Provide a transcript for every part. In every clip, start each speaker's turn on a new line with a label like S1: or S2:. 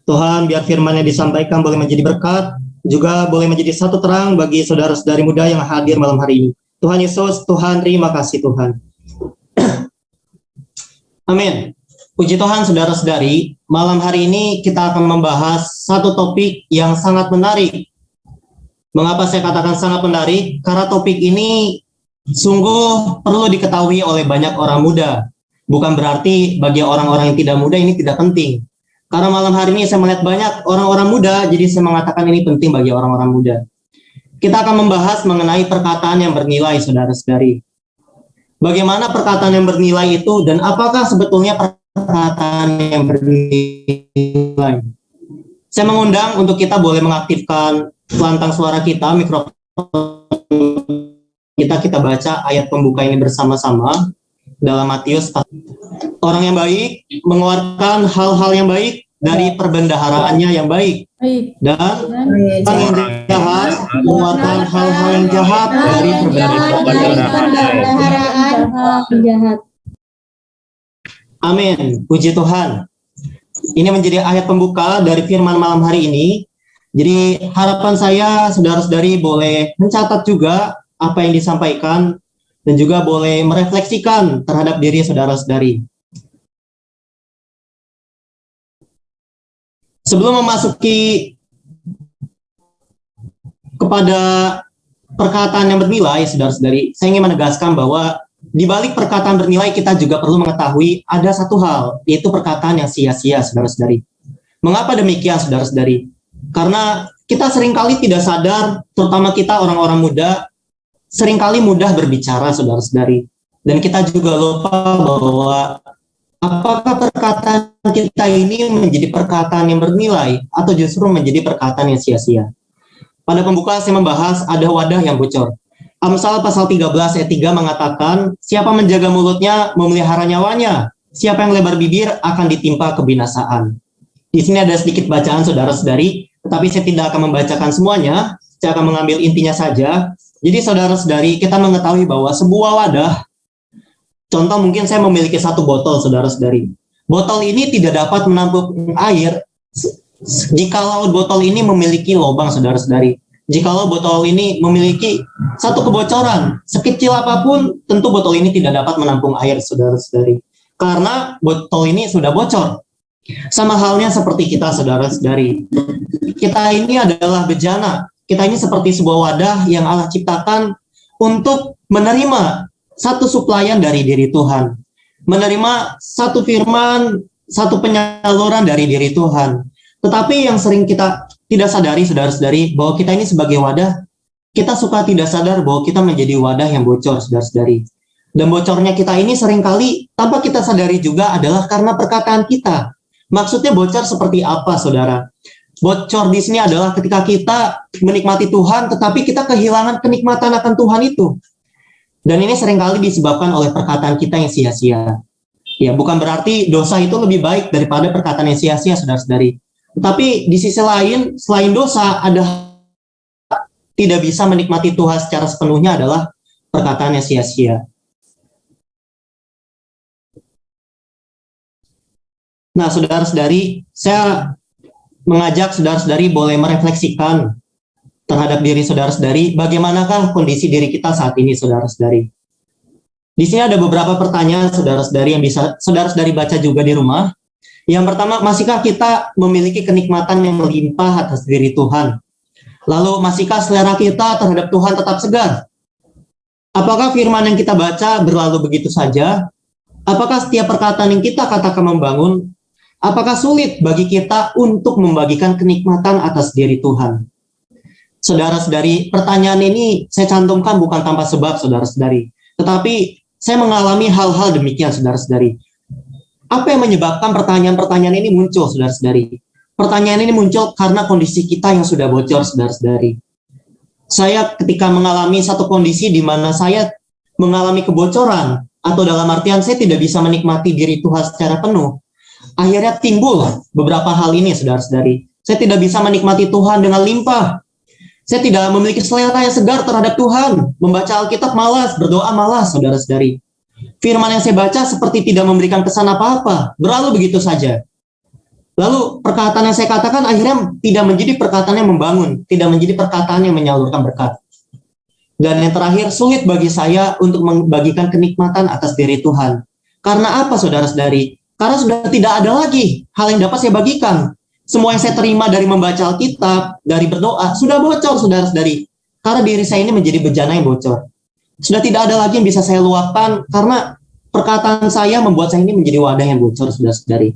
S1: Tuhan, biar firman yang disampaikan boleh menjadi berkat, juga boleh menjadi satu terang bagi saudara-saudari muda yang hadir malam hari ini. Tuhan Yesus, Tuhan, terima kasih Tuhan. Amin. Puji Tuhan, saudara-saudari, malam hari ini kita akan membahas satu topik yang sangat menarik. Mengapa saya katakan sangat menarik? Karena topik ini sungguh perlu diketahui oleh banyak orang muda. Bukan berarti bagi orang-orang yang tidak muda ini tidak penting. Karena malam hari ini saya melihat banyak orang-orang muda, jadi saya mengatakan ini penting bagi orang-orang muda. Kita akan membahas mengenai perkataan yang bernilai, saudara-saudari. Bagaimana perkataan yang bernilai itu, dan apakah sebetulnya perkataan yang bernilai? Saya mengundang untuk kita boleh mengaktifkan lantang suara kita, mikrofon kita baca ayat pembuka ini bersama-sama dalam Matius. Orang yang baik mengeluarkan hal-hal yang baik dari perbendaharaannya yang baik, dan orang yang jahat mengeluarkan hal-hal yang jahat dari perbendaharaan jahat. Amin. Puji Tuhan. Ini menjadi ayat pembuka dari firman malam hari ini. Jadi harapan saya saudara-saudari boleh mencatat juga apa yang disampaikan dan juga boleh merefleksikan terhadap diri saudara-saudari. Sebelum memasuki kepada perkataan yang bernilai, saudara-saudari, saya ingin menegaskan bahwa di balik perkataan bernilai kita juga perlu mengetahui ada satu hal, yaitu perkataan yang sia-sia, saudara-saudari. Mengapa demikian, saudara-saudari? Karena kita seringkali tidak sadar, terutama kita orang-orang muda, seringkali mudah berbicara, saudara-saudari. Dan kita juga lupa bahwa apakah perkataan kita ini menjadi perkataan yang bernilai atau justru menjadi perkataan yang sia-sia. Pada pembuka saya membahas ada wadah yang bocor. Amsal pasal 13 ayat 3 mengatakan, siapa menjaga mulutnya memelihara nyawanya, siapa yang lebar bibir akan ditimpa kebinasaan. Di sini ada sedikit bacaan saudara-saudari, tetapi saya tidak akan membacakan semuanya, saya akan mengambil intinya saja. Jadi saudara-saudari, kita mengetahui bahwa sebuah wadah, contoh mungkin saya memiliki satu botol, saudara-saudari. Botol ini tidak dapat menampung air jikalau botol ini memiliki lubang, saudara-saudari. Jikalau botol ini memiliki satu kebocoran, sekecil apapun, tentu botol ini tidak dapat menampung air, saudara-saudari. Karena botol ini sudah bocor. Sama halnya seperti kita, saudara-saudari. Kita ini adalah bejana. Kita ini seperti sebuah wadah yang Allah ciptakan untuk menerima satu suplaian dari diri Tuhan. Menerima satu firman, satu penyaluran dari diri Tuhan. Tetapi yang sering kita tidak sadari, saudara-saudari, bahwa kita ini sebagai wadah, kita suka tidak sadar bahwa kita menjadi wadah yang bocor, saudara-saudari. Dan bocornya kita ini seringkali tanpa kita sadari juga adalah karena perkataan kita. Maksudnya bocor seperti apa, saudara? Bocor di sini adalah ketika kita menikmati Tuhan, tetapi kita kehilangan kenikmatan akan Tuhan itu. Dan ini seringkali disebabkan oleh perkataan kita yang sia-sia. Ya, bukan berarti dosa itu lebih baik daripada perkataan yang sia-sia, saudara-saudari. Tetapi di sisi lain, selain dosa, ada tidak bisa menikmati Tuhan secara sepenuhnya adalah perkataan yang sia-sia. Nah, saudara-saudari, saya mengajak saudara-saudari boleh merefleksikan terhadap diri saudara-saudari, bagaimanakah kondisi diri kita saat ini, saudara-saudari. Di sini ada beberapa pertanyaan, saudara-saudari, yang bisa saudara-saudari baca juga di rumah. Yang pertama, masihkah kita memiliki kenikmatan yang melimpah atas diri Tuhan? Lalu, masihkah selera kita terhadap Tuhan tetap segar? Apakah firman yang kita baca berlalu begitu saja? Apakah setiap perkataan yang kita katakan membangun? Apakah sulit bagi kita untuk membagikan kenikmatan atas diri Tuhan? Saudara-saudari, pertanyaan ini saya cantumkan bukan tanpa sebab, saudara-saudari. Tetapi saya mengalami hal-hal demikian, saudara-saudari. Apa yang menyebabkan pertanyaan-pertanyaan ini muncul, saudara-saudari? Pertanyaan ini muncul karena kondisi kita yang sudah bocor, saudara-saudari. Saya ketika mengalami satu kondisi di mana saya mengalami kebocoran, atau dalam artian saya tidak bisa menikmati diri Tuhan secara penuh, akhirnya timbul beberapa hal ini, saudara-saudari. Saya tidak bisa menikmati Tuhan dengan limpah. Saya tidak memiliki selera yang segar terhadap Tuhan. Membaca Alkitab malas, berdoa malas, saudara-saudari. Firman yang saya baca seperti tidak memberikan kesan apa-apa, berlalu begitu saja. Lalu perkataan yang saya katakan akhirnya tidak menjadi perkataan yang membangun, tidak menjadi perkataan yang menyalurkan berkat. Dan yang terakhir, sulit bagi saya untuk membagikan kenikmatan atas diri Tuhan. Karena apa, saudara-saudari? Karena sudah tidak ada lagi hal yang dapat saya bagikan. Semua yang saya terima dari membaca Alkitab, dari berdoa, sudah bocor, saudara-saudari. Karena diri saya ini menjadi bejana yang bocor. Sudah tidak ada lagi yang bisa saya luapkan, karena perkataan saya membuat saya ini menjadi wadah yang bocor, saudara-saudari.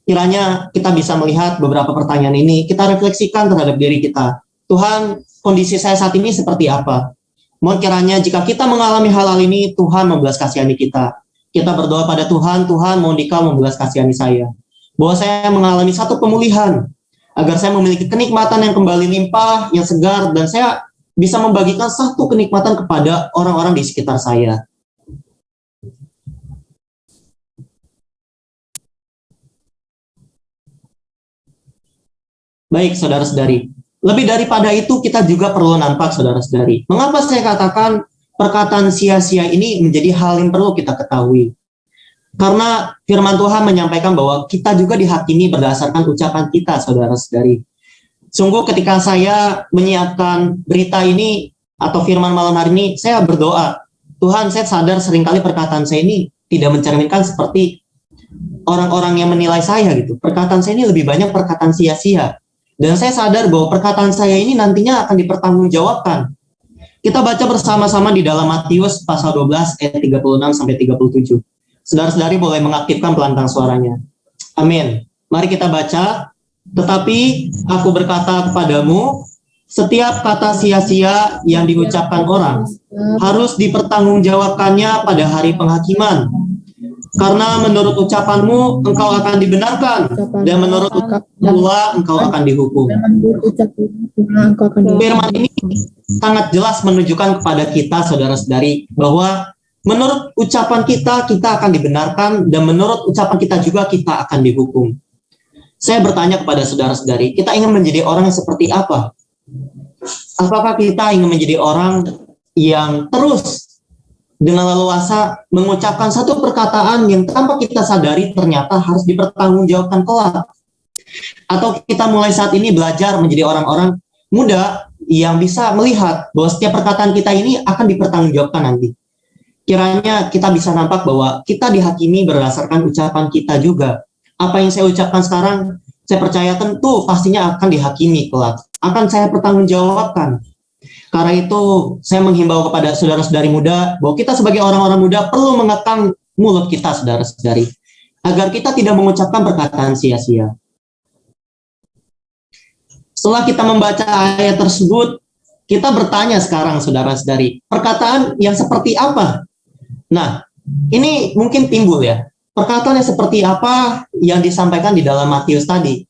S1: Kiranya kita bisa melihat beberapa pertanyaan ini, kita refleksikan terhadap diri kita. Tuhan, kondisi saya saat ini seperti apa? Mohon kiranya jika kita mengalami hal-hal ini, Tuhan membelas kasihani kita. Kita berdoa pada Tuhan, Tuhan mohon Dikau membelas kasihani saya. Bahwa saya mengalami satu pemulihan, agar saya memiliki kenikmatan yang kembali limpah, yang segar, dan saya bisa membagikan satu kenikmatan kepada orang-orang di sekitar saya. Baik, saudara-saudari. Lebih daripada itu, kita juga perlu nampak, saudara-saudari. Mengapa saya katakan perkataan sia-sia ini menjadi hal yang perlu kita ketahui? Karena firman Tuhan menyampaikan bahwa kita juga dihakimi berdasarkan ucapan kita, saudara-saudari. Sungguh ketika saya menyiapkan berita ini atau firman malam hari ini, saya berdoa, Tuhan, saya sadar seringkali perkataan saya ini tidak mencerminkan seperti orang-orang yang menilai saya gitu. Perkataan saya ini lebih banyak perkataan sia-sia. Dan saya sadar bahwa perkataan saya ini nantinya akan dipertanggungjawabkan. Kita baca bersama-sama di dalam Matius pasal 12 ayat 36 sampai 37. Saudara-saudari boleh mengaktifkan pelantang suaranya. Amin. Mari kita baca. Tetapi aku berkata kepadamu, setiap kata sia-sia yang diucapkan orang harus dipertanggungjawabkannya pada hari penghakiman. Karena menurut ucapanmu engkau akan dibenarkan, dan menurut ucapanmu pula engkau akan dihukum. Firman ini sangat jelas menunjukkan kepada kita, saudara-saudari, bahwa menurut ucapan kita akan dibenarkan, dan menurut ucapan kita juga kita akan dihukum. Saya bertanya kepada saudara-saudari, kita ingin menjadi orang yang seperti apa? Apakah kita ingin menjadi orang yang terus dengan leluasa mengucapkan satu perkataan yang tanpa kita sadari ternyata harus dipertanggungjawabkan kelak? Atau kita mulai saat ini belajar menjadi orang-orang muda yang bisa melihat bahwa setiap perkataan kita ini akan dipertanggungjawabkan nanti. Kiranya kita bisa nampak bahwa kita dihakimi berdasarkan ucapan kita juga. Apa yang saya ucapkan sekarang, saya percaya tentu pastinya akan dihakimi kelak. Akan saya pertanggungjawabkan. Karena itu, saya menghimbau kepada saudara-saudari muda bahwa kita sebagai orang-orang muda perlu mengekang mulut kita, saudara-saudari, agar kita tidak mengucapkan perkataan sia-sia. Setelah kita membaca ayat tersebut, kita bertanya sekarang, saudara-saudari, perkataan yang seperti apa? Nah, ini mungkin timbul ya. Perkataan yang seperti apa yang disampaikan di dalam Matius tadi?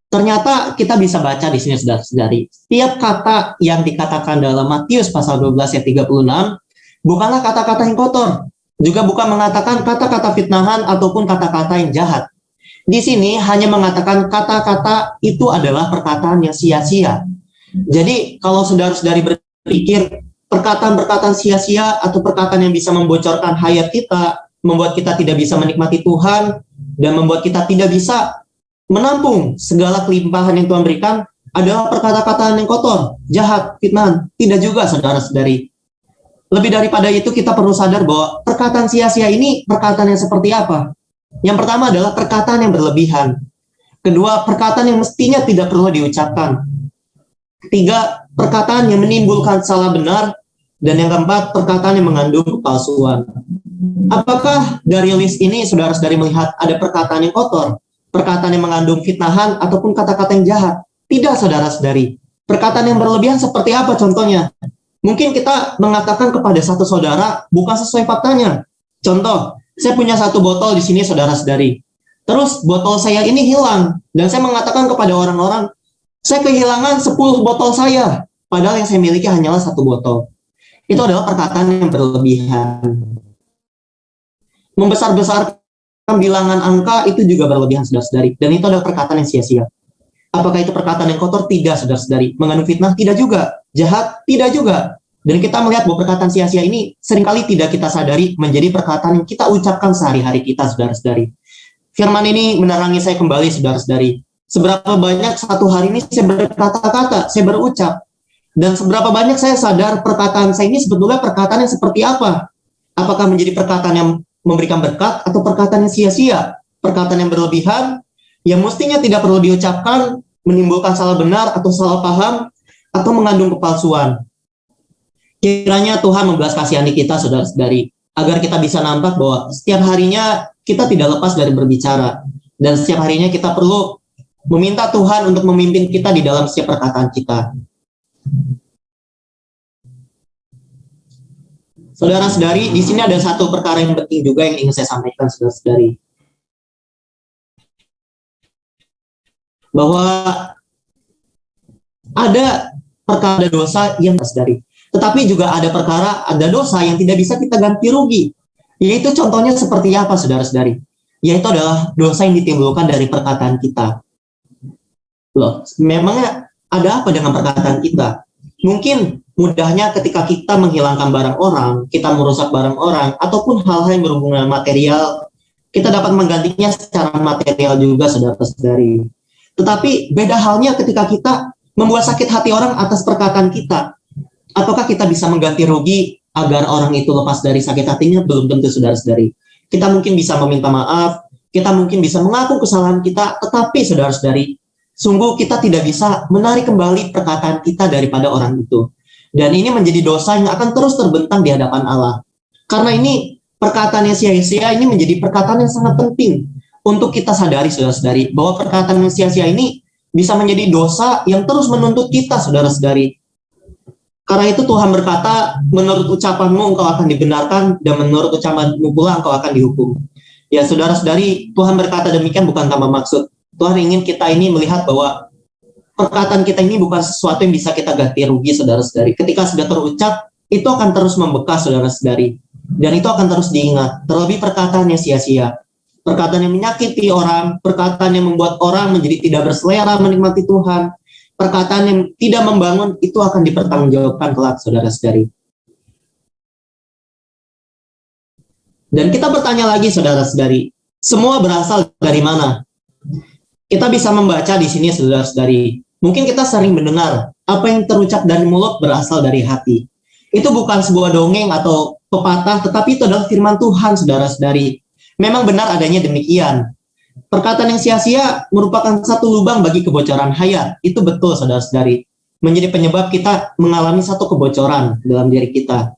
S1: Ternyata kita bisa baca di sini, saudara-saudari. Setiap kata yang dikatakan dalam Matius pasal 12 ayat 36 bukanlah kata-kata yang kotor, juga bukan mengatakan kata-kata fitnahan ataupun kata-kata yang jahat. Di sini hanya mengatakan kata-kata itu adalah perkataan yang sia-sia. Jadi kalau saudara-saudari berpikir perkataan-perkataan sia-sia atau perkataan yang bisa membocorkan hayat kita, membuat kita tidak bisa menikmati Tuhan, dan membuat kita tidak bisa menampung segala kelimpahan yang Tuhan berikan, adalah perkataan yang kotor, jahat, fitnah. Tidak juga, saudara-saudari. Lebih daripada itu, kita perlu sadar bahwa perkataan sia-sia ini perkataan yang seperti apa? Yang pertama adalah perkataan yang berlebihan. Kedua, perkataan yang mestinya tidak perlu diucapkan. Ketiga, perkataan yang menimbulkan salah benar. Dan yang keempat, perkataan yang mengandung kepalsuan. Apakah dari list ini saudara-saudari melihat ada perkataan yang kotor, perkataan yang mengandung fitnahan, ataupun kata-kata yang jahat? Tidak, saudara-saudari. Perkataan yang berlebihan seperti apa contohnya? Mungkin kita mengatakan kepada satu saudara bukan sesuai faktanya. Contoh, saya punya satu botol di sini, saudara-saudari. Terus botol saya ini hilang, dan saya mengatakan kepada orang-orang, saya kehilangan 10 botol saya, padahal yang saya miliki hanyalah satu botol. Itu adalah perkataan yang berlebihan. Membesar-besarkan bilangan angka itu juga berlebihan, saudara-saudari. Dan itu adalah perkataan yang sia-sia. Apakah itu perkataan yang kotor? Tidak, saudara-saudari. Mengandung fitnah? Tidak juga. Jahat? Tidak juga. Dan kita melihat bahwa perkataan sia-sia ini seringkali tidak kita sadari menjadi perkataan yang kita ucapkan sehari-hari kita, saudara-saudari. Firman ini menerangi saya kembali, saudara-saudari. Seberapa banyak satu hari ini saya berkata-kata, saya berucap, dan seberapa banyak saya sadar perkataan saya ini sebetulnya perkataan yang seperti apa? Apakah menjadi perkataan yang memberikan berkat atau perkataan yang sia-sia? Perkataan yang berlebihan, yang mestinya tidak perlu diucapkan, menimbulkan salah benar atau salah paham, atau mengandung kepalsuan. Kiranya Tuhan membelas kasihani kita, saudara-saudari, agar kita bisa nampak bahwa setiap harinya kita tidak lepas dari berbicara, dan setiap harinya kita perlu meminta Tuhan untuk memimpin kita di dalam setiap perkataan kita. Saudara-saudari, di sini ada satu perkara yang penting juga yang ingin saya sampaikan, saudara-saudari. Bahwa ada perkara dosa yang saudari, tetapi juga ada perkara, ada dosa yang tidak bisa kita ganti rugi. Yaitu contohnya seperti apa, saudara-saudari? Yaitu adalah dosa yang ditimbulkan dari perkataan kita. Loh, memangnya ada apa dengan perkataan kita? Mungkin mudahnya ketika kita menghilangkan barang orang, kita merusak barang orang, ataupun hal-hal yang berhubungan material, kita dapat menggantinya secara material juga, saudara-saudari. Tetapi beda halnya ketika kita membuat sakit hati orang atas perkataan kita. Apakah kita bisa mengganti rugi agar orang itu lepas dari sakit hatinya? Belum tentu, saudara-saudari. Kita mungkin bisa meminta maaf, kita mungkin bisa mengaku kesalahan kita, tetapi saudara-saudari, sungguh kita tidak bisa menarik kembali perkataan kita daripada orang itu. Dan ini menjadi dosa yang akan terus terbentang di hadapan Allah. Karena ini perkataan yang sia-sia ini menjadi perkataan yang sangat penting untuk kita sadari, saudara-saudari, bahwa perkataan yang sia-sia ini bisa menjadi dosa yang terus menuntut kita, saudara-saudari. Karena itu Tuhan berkata, menurut ucapanmu engkau akan dibenarkan, dan menurut ucapanmu pula engkau akan dihukum. Ya, saudara-saudari, Tuhan berkata demikian bukan tanpa maksud. Tuhan ingin kita ini melihat bahwa perkataan kita ini bukan sesuatu yang bisa kita ganti rugi, saudara-saudari. Ketika sudah terucap, itu akan terus membekas, saudara-saudari. Dan itu akan terus diingat. Terlebih perkataan yang sia-sia. Perkataan yang menyakiti orang, perkataan yang membuat orang menjadi tidak berselera menikmati Tuhan, perkataan yang tidak membangun, itu akan dipertanggungjawabkan kelak, saudara-saudari. Dan kita bertanya lagi, saudara-saudari, semua berasal dari mana? Kita bisa membaca di sini, saudara-saudari. Mungkin kita sering mendengar apa yang terucap dari mulut berasal dari hati. Itu bukan sebuah dongeng atau pepatah, tetapi itu adalah firman Tuhan, saudara-saudari. Memang benar adanya demikian. Perkataan yang sia-sia merupakan satu lubang bagi kebocoran hayat. Itu betul, saudara-saudari. Menjadi penyebab kita mengalami satu kebocoran dalam diri kita.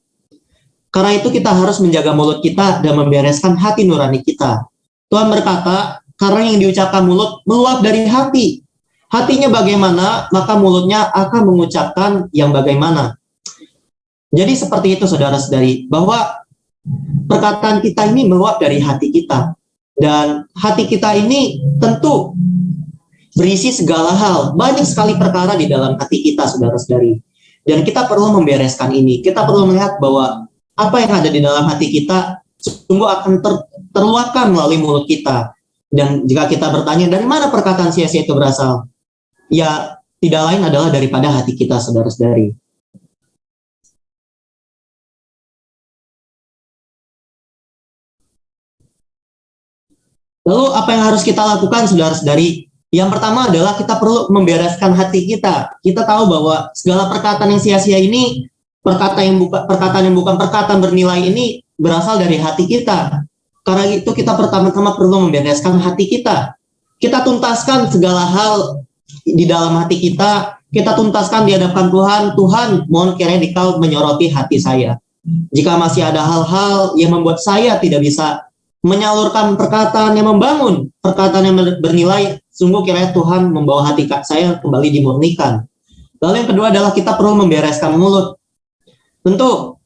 S1: Karena itu kita harus menjaga mulut kita dan membereskan hati nurani kita. Tuhan berkata, karena yang diucapkan mulut meluap dari hati. Hatinya bagaimana, maka mulutnya akan mengucapkan yang bagaimana. Jadi seperti itu, saudara-saudari, bahwa perkataan kita ini meluap dari hati kita. Dan hati kita ini tentu berisi segala hal. Banyak sekali perkara di dalam hati kita, saudara-saudari. Dan kita perlu membereskan ini. Kita perlu melihat bahwa apa yang ada di dalam hati kita sungguh akan terluapkan melalui mulut kita. Dan jika kita bertanya dari mana perkataan sia-sia itu berasal, ya tidak lain adalah daripada hati kita, saudara-saudari. Lalu apa yang harus kita lakukan, saudara-saudari? Yang pertama adalah kita perlu membereskan hati kita. Kita tahu bahwa segala perkataan yang sia-sia ini, perkataan yang bukan perkataan bernilai ini berasal dari hati kita. Karena itu kita pertama-tama perlu membereskan hati kita. Kita tuntaskan segala hal di dalam hati kita. Kita tuntaskan di hadapan Tuhan. Tuhan, mohon kiranya Dikau menyoroti hati saya. Jika masih ada hal-hal yang membuat saya tidak bisa menyalurkan perkataan yang membangun, perkataan yang bernilai, sungguh kiranya Tuhan membawa hati saya kembali dimurnikan. Lalu yang kedua adalah kita perlu membereskan mulut. Tentu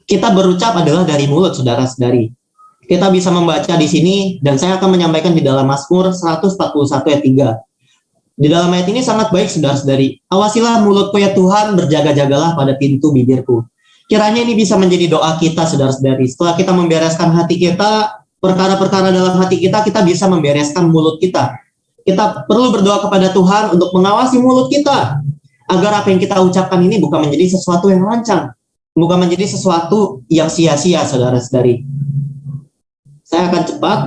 S1: kita berucap adalah dari mulut, saudara-saudari. Kita bisa membaca di sini, dan saya akan menyampaikan di dalam Mazmur 141 ayat 3. Di dalam ayat ini sangat baik, saudara-saudari. Awasilah mulutku ya Tuhan, berjaga-jagalah pada pintu bibirku. Kiranya ini bisa menjadi doa kita, saudara-saudari. Setelah kita membereskan hati kita, perkara-perkara dalam hati kita, kita bisa membereskan mulut kita. Kita perlu berdoa kepada Tuhan untuk mengawasi mulut kita, agar apa yang kita ucapkan ini bukan menjadi sesuatu yang lancang, bukan menjadi sesuatu yang sia-sia, saudara-saudari. Saya akan cepat.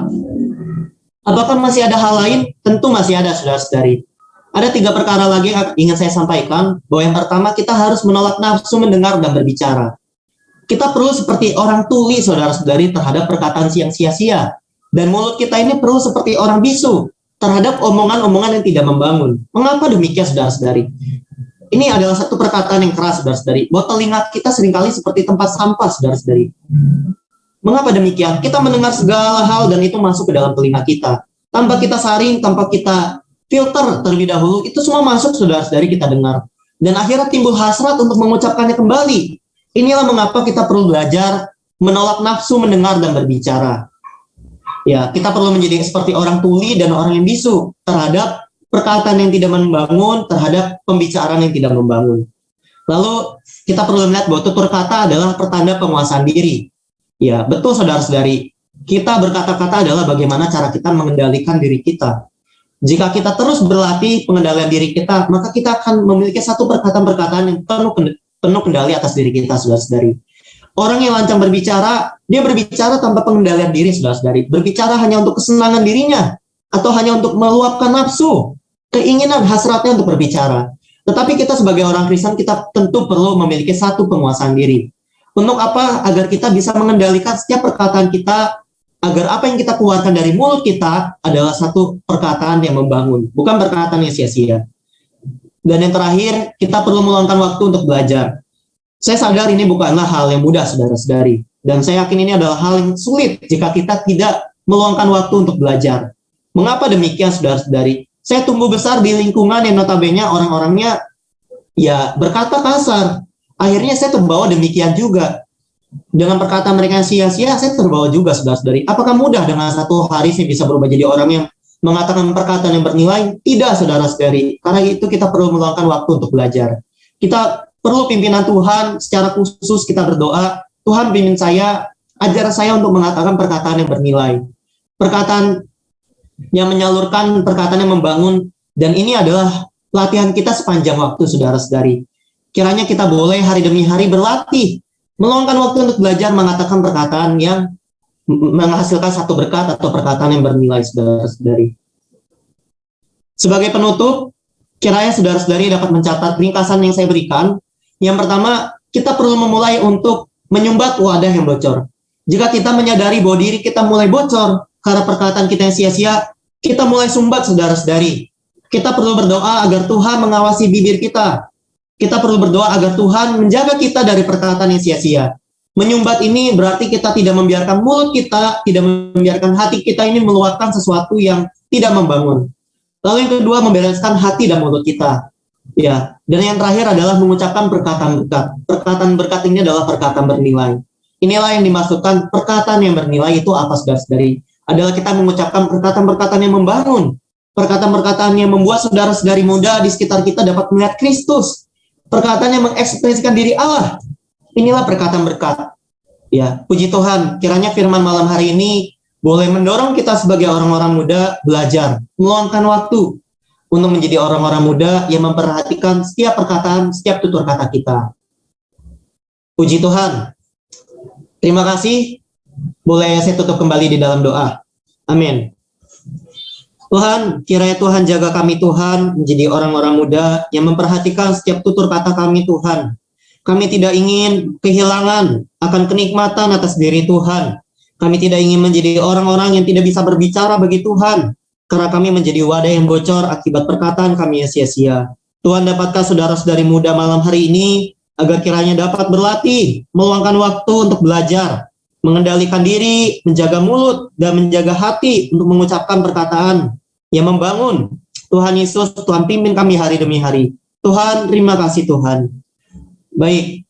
S1: Apakah masih ada hal lain? Tentu masih ada, saudara-saudari. Ada 3 perkara lagi yang ingin saya sampaikan, bahwa yang pertama kita harus menolak nafsu mendengar dan berbicara. Kita perlu seperti orang tuli, saudara-saudari, terhadap perkataan yang sia-sia. Dan mulut kita ini perlu seperti orang bisu terhadap omongan-omongan yang tidak membangun. Mengapa demikian, saudara-saudari? Ini adalah satu perkataan yang keras, saudara-saudari. Bahwa telinga kita seringkali seperti tempat sampah, saudara-saudari. Mengapa demikian? Kita mendengar segala hal dan itu masuk ke dalam telinga kita. Tanpa kita saring, tanpa kita filter terlebih dahulu, itu semua masuk, saudara-saudari, kita dengar. Dan akhirnya timbul hasrat untuk mengucapkannya kembali. Inilah mengapa kita perlu belajar menolak nafsu mendengar dan berbicara. Ya, kita perlu menjadi seperti orang tuli dan orang yang bisu terhadap perkataan yang tidak membangun, terhadap pembicaraan yang tidak membangun. Lalu kita perlu melihat bahwa tutur kata adalah pertanda penguasaan diri. Ya, betul, saudara-saudari. Kita berkata-kata adalah bagaimana cara kita mengendalikan diri kita. Jika kita terus berlatih pengendalian diri kita, maka kita akan memiliki satu perkataan-perkataan yang penuh kendali atas diri kita, saudara-saudari. Orang yang lancang berbicara, dia berbicara tanpa pengendalian diri, saudara-saudari. Berbicara hanya untuk kesenangan dirinya, atau hanya untuk meluapkan nafsu, keinginan, hasratnya untuk berbicara. Tetapi kita sebagai orang Kristen, kita tentu perlu memiliki satu penguasaan diri. Untuk apa? Agar kita bisa mengendalikan setiap perkataan kita, agar apa yang kita keluarkan dari mulut kita adalah satu perkataan yang membangun, bukan perkataan yang sia-sia. Dan yang terakhir, kita perlu meluangkan waktu untuk belajar. Saya sadar ini bukanlah hal yang mudah, saudara-saudari. Dan saya yakin ini adalah hal yang sulit jika kita tidak meluangkan waktu untuk belajar. Mengapa demikian, saudara-saudari? Saya tumbuh besar di lingkungan yang notabene orang-orangnya ya berkata kasar. Akhirnya saya terbawa demikian juga. Dengan perkataan mereka yang sia-sia, saya terbawa juga, saudara-saudari. Apakah mudah dengan satu hari saya bisa berubah jadi orang yang mengatakan perkataan yang bernilai? Tidak, saudara-saudari. Karena itu kita perlu meluangkan waktu untuk belajar. Kita perlu pimpinan Tuhan, secara khusus kita berdoa, Tuhan pimpin saya, ajar saya untuk mengatakan perkataan yang bernilai. Perkataan yang menyalurkan, perkataan yang membangun, dan ini adalah latihan kita sepanjang waktu, saudara-saudari. Kiranya kita boleh hari demi hari berlatih, meluangkan waktu untuk belajar mengatakan perkataan yang menghasilkan satu berkat atau perkataan yang bernilai, saudara-saudari. Sebagai penutup, kiranya saudara-saudari dapat mencatat ringkasan yang saya berikan. Yang pertama, kita perlu memulai untuk menyumbat wadah yang bocor. Jika kita menyadari bahwa diri kita mulai bocor karena perkataan kita yang sia-sia, kita mulai sumbat, saudara-saudari. Kita perlu berdoa agar Tuhan mengawasi bibir kita. Kita perlu berdoa agar Tuhan menjaga kita dari perkataan yang sia-sia. Menyumbat ini berarti kita tidak membiarkan mulut kita, tidak membiarkan hati kita ini meluapkan sesuatu yang tidak membangun. Lalu yang kedua, membereskan hati dan mulut kita. Ya, dan yang terakhir adalah mengucapkan perkataan berkat. Perkataan berkat ini adalah perkataan bernilai. Inilah yang dimaksudkan perkataan yang bernilai itu apa, saudara-saudari? Adalah kita mengucapkan perkataan-perkataan yang membangun. Perkataan-perkataan yang membuat saudara-saudari muda di sekitar kita dapat melihat Kristus. Perkataan yang mengekspresikan diri Allah. Inilah perkataan berkat. Ya, puji Tuhan, kiranya firman malam hari ini boleh mendorong kita sebagai orang-orang muda belajar, meluangkan waktu untuk menjadi orang-orang muda yang memperhatikan setiap perkataan, setiap tutur kata kita. Puji Tuhan. Terima kasih. Boleh saya tutup kembali di dalam doa. Amin. Tuhan, kiranya Tuhan jaga kami, Tuhan, menjadi orang-orang muda yang memperhatikan setiap tutur kata kami, Tuhan. Kami tidak ingin kehilangan akan kenikmatan atas diri Tuhan. Kami tidak ingin menjadi orang-orang yang tidak bisa berbicara bagi Tuhan, karena kami menjadi wadah yang bocor akibat perkataan kami yang sia-sia. Tuhan, dapatkah saudara-saudari muda malam hari ini, agar kiranya dapat berlatih, meluangkan waktu untuk belajar, mengendalikan diri, menjaga mulut, dan menjaga hati untuk mengucapkan perkataan yang membangun. Tuhan Yesus, Tuhan pimpin kami hari demi hari. Tuhan, terima kasih Tuhan. Baik.